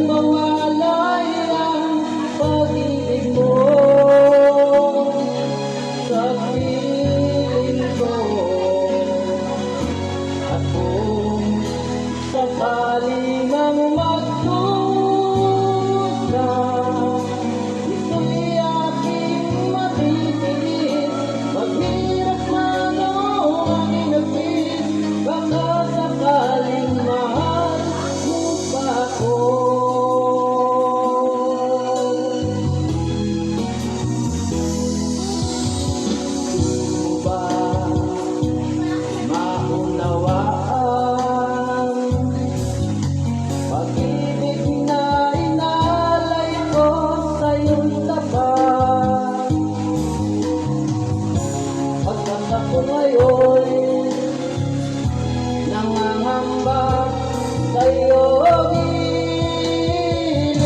mawalay ang pag-ibig mo sa piling ko. At kung sakali mang magdusa, ito'y aking matitiis. Maghirap man o maginapis, baka sakaling mahal mo pa ako. Di mo ba maunawaan pag-ibig na inalay ko sa'yo'y tapat? Pagkat ako ngayon nangangamba sa'yong hiling.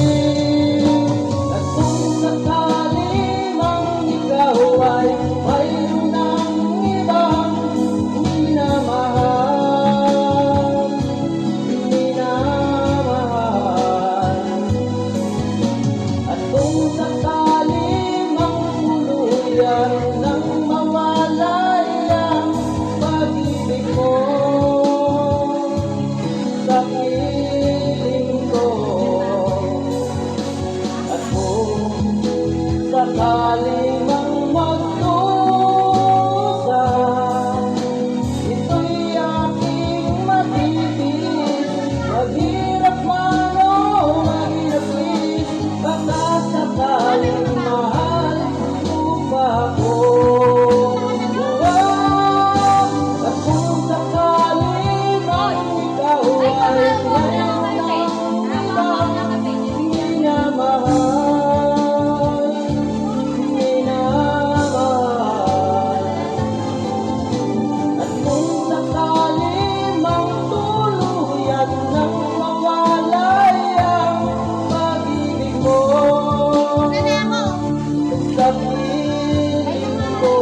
At kung sakali mang ikaw ay mayroon ng ibang minamahal, at kung sakali mang tuluyan ng mawalay ang pag-ibig mo sa piling ko, at kung sakali mang magdusa, ito'y aking matitiis. Maghirap man o maginapis, baka sakaling mahal mo pa ako. At kung sakali mang ikaw ay mayroon ng ibang minamahal, at kung sakali mang tuluyan ng mawalay ang pag-ibig mo sa piling ko,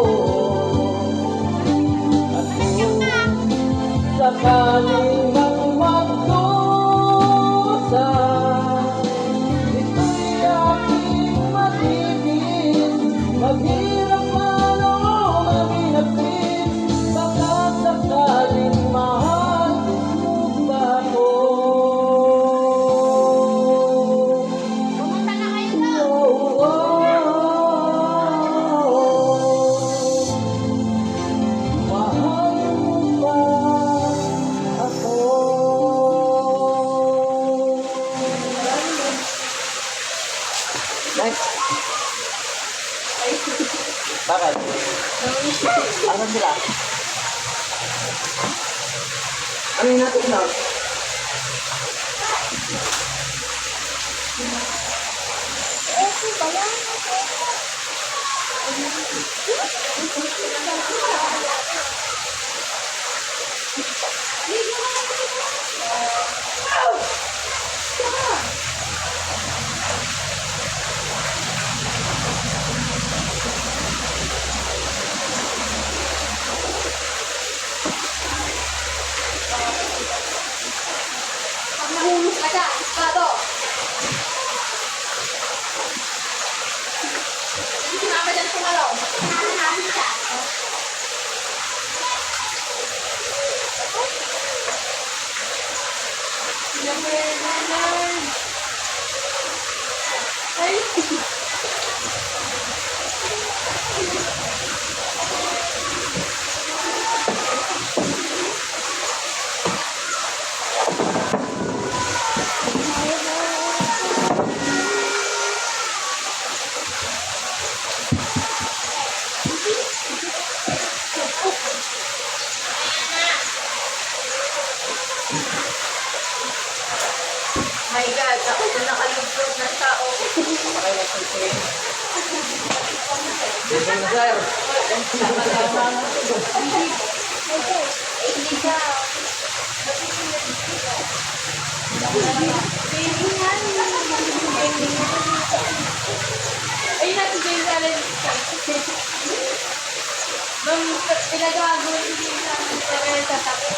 at kung sakaling mang magdusa, ito'y aking matitiis. Maghirap man o maginapis, baka sakaling mahal mo pa ako. Pumunta na kayo na. Oh, oh, mahal mo pa ako. Next. Bakit? Asan sila? Ano yung natin na? Pag nahulog ka dyan, estado. Hindi sinama dyan sa malo. Nananahin siya. Ay! My God, ako na nakalublog ng tao. Hindi siya. Ayun natin James Allen. Nung pinagagawa si James Allen, pero sa tapos.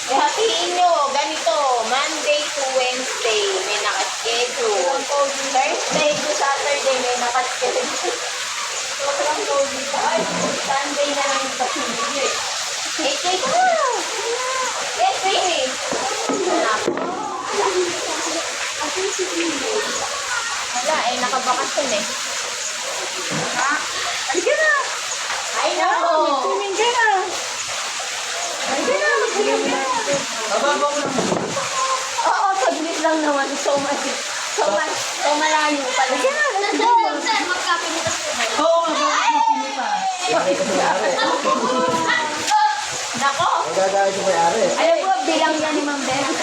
Hatiin nyo, ganito, Monday to Wednesday, may nakaschedule. Thursday to Saturday, may nakaschedule. Sobrang loading ka. Ay, Sunday na lang sa pinili. Eh, take mo! Yes, baby! Wala, eh, nakabakasyon eh. Ha? Halika na! Ay, nako! Swimming ka na. Halika na! Mag-swimming ka na! Mababaw lang. Oo, saglit lang naman. So malayo pala. Halika na! Let's go! Oo, bakit mapinita? Bakit kasi may-ari? Nako! Magagawin sa may-ari. Alam mo, bilang yan ni Ma'am Beth.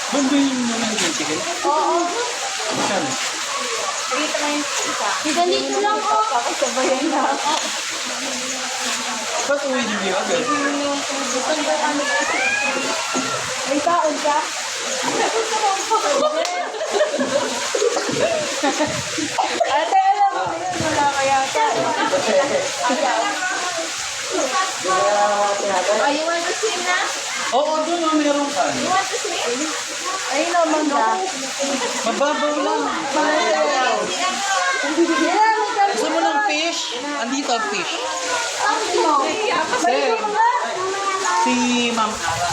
Ba't ba yung naman yung chicken? Oo. Saan? Dito na yung isa. Ganito lang, oh. Kakasabayan na ako. Ba't uwi din yung agad? May taon ka? Ate, alam mo yun. Wala kaya ka. Ayaw. Hindi na lang mga tinatay. Oh, you want to swim na? Oo, doon oh, meron ka. You want to swim? Ayun naman na. Mababaw lang. Gusto mo ng fish? Andito ang fish. Ang mo. Si Ma'am Ara.